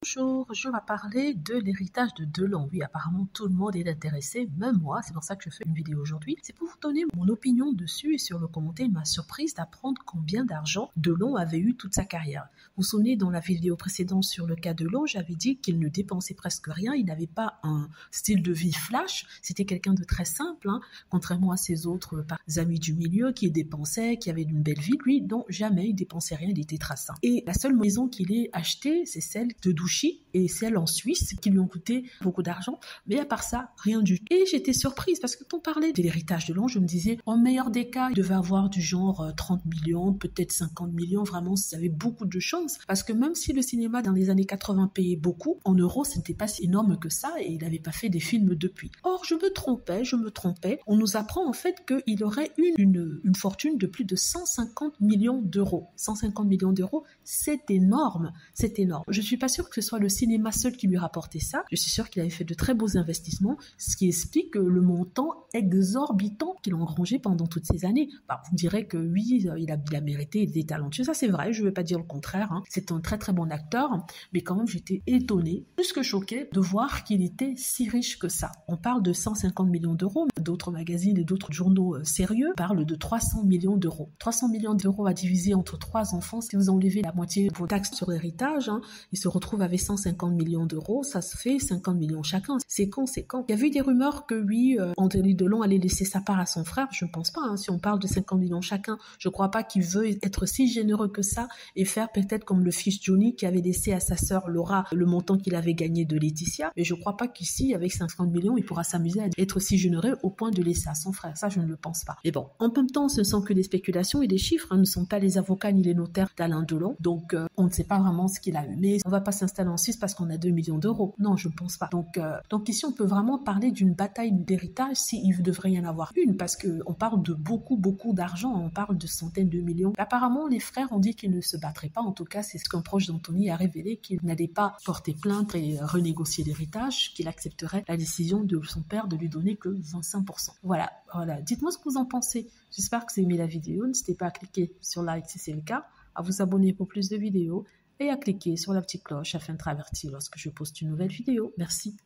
Bonjour, je vais parler de l'héritage de Delon. Oui, apparemment tout le monde est intéressé, même moi, c'est pour ça que je fais une vidéo aujourd'hui. C'est pour vous donner mon opinion dessus et sur le commentaire, il m'a surprise d'apprendre combien d'argent Delon avait eu toute sa carrière. Vous vous souvenez, dans la vidéo précédente sur le cas Delon, j'avais dit qu'il ne dépensait presque rien, il n'avait pas un style de vie flash, c'était quelqu'un de très simple, contrairement à ses autres amis du milieu qui dépensaient, qui avaient une belle vie. Lui, non, jamais il dépensait rien, il était très simple. Et la seule maison qu'il ait achetée, c'est celle de Douchy et celle en Suisse qui lui ont coûté beaucoup d'argent, mais à part ça, rien du tout. Et j'étais surprise parce que quand on parlait de l'héritage de Delon, je me disais, en meilleur des cas, il devait avoir du genre 30 millions, peut-être 50 millions, vraiment, ça avait beaucoup de chance, parce que même si le cinéma dans les années 80 payait beaucoup, en euros, ce n'était pas si énorme que ça, et il n'avait pas fait des films depuis. Or, je me trompais, on nous apprend en fait qu'il aurait une fortune de plus de 150 millions d'euros. 150 millions d'euros, c'est énorme, c'est énorme. Je suis pas sûre que ce soit le cinéma seul qui lui rapportait ça. Je suis sûre qu'il avait fait de très beaux investissements, ce qui explique le montant exorbitant qu'il a engrangé pendant toutes ces années. Vous me direz que oui, il a mérité, il était talentueux. Ça, c'est vrai, je ne vais pas dire le contraire. C'est un très très bon acteur, mais quand même, j'étais étonnée, plus que choquée, de voir qu'il était si riche que ça. On parle de 150 millions d'euros. D'autres magazines et d'autres journaux sérieux parlent de 300 millions d'euros. 300 millions d'euros à diviser entre 3 enfants, si vous enlevez la moitié de vos taxes sur l'héritage, ils se retrouvent avec 150 millions d'euros, ça se fait 50 millions chacun. C'est conséquent. Il y a eu des rumeurs que oui, Anthony Delon allait laisser sa part à son frère. Je ne pense pas. Si on parle de 50 millions chacun, je ne crois pas qu'il veut être si généreux que ça et faire peut-être comme le fils Johnny qui avait laissé à sa sœur Laura le montant qu'il avait gagné de Laetitia. Mais je ne crois pas qu'ici, avec 50 millions, il pourra s'amuser à être si généreux au point de laisser à son frère. Ça, je ne le pense pas. Mais bon, en même temps, ce ne sont que des spéculations et des chiffres. Nous ne sommes pas les avocats ni les notaires d'Alain Delon. Donc, on ne sait pas vraiment ce qu'il a eu. Mais on ne va pas s'installer en Suisse parce qu'on a 2 millions d'euros. Non, je ne pense pas. Donc ici, on peut vraiment parler d'une bataille d'héritage s'il devrait y en avoir une, parce qu'on parle de beaucoup d'argent, on parle de centaines de millions. Apparemment, les frères ont dit qu'ils ne se battraient pas. En tout cas, c'est ce qu'un proche d'Anthony a révélé, qu'il n'allait pas porter plainte et renégocier l'héritage, qu'il accepterait la décision de son père de lui donner que 25%. Voilà. Dites-moi ce que vous en pensez. J'espère que vous avez aimé la vidéo. N'hésitez pas à cliquer sur like si c'est le cas, à vous abonner pour plus de vidéos et à cliquer sur la petite cloche afin de être averti lorsque je poste une nouvelle vidéo. Merci.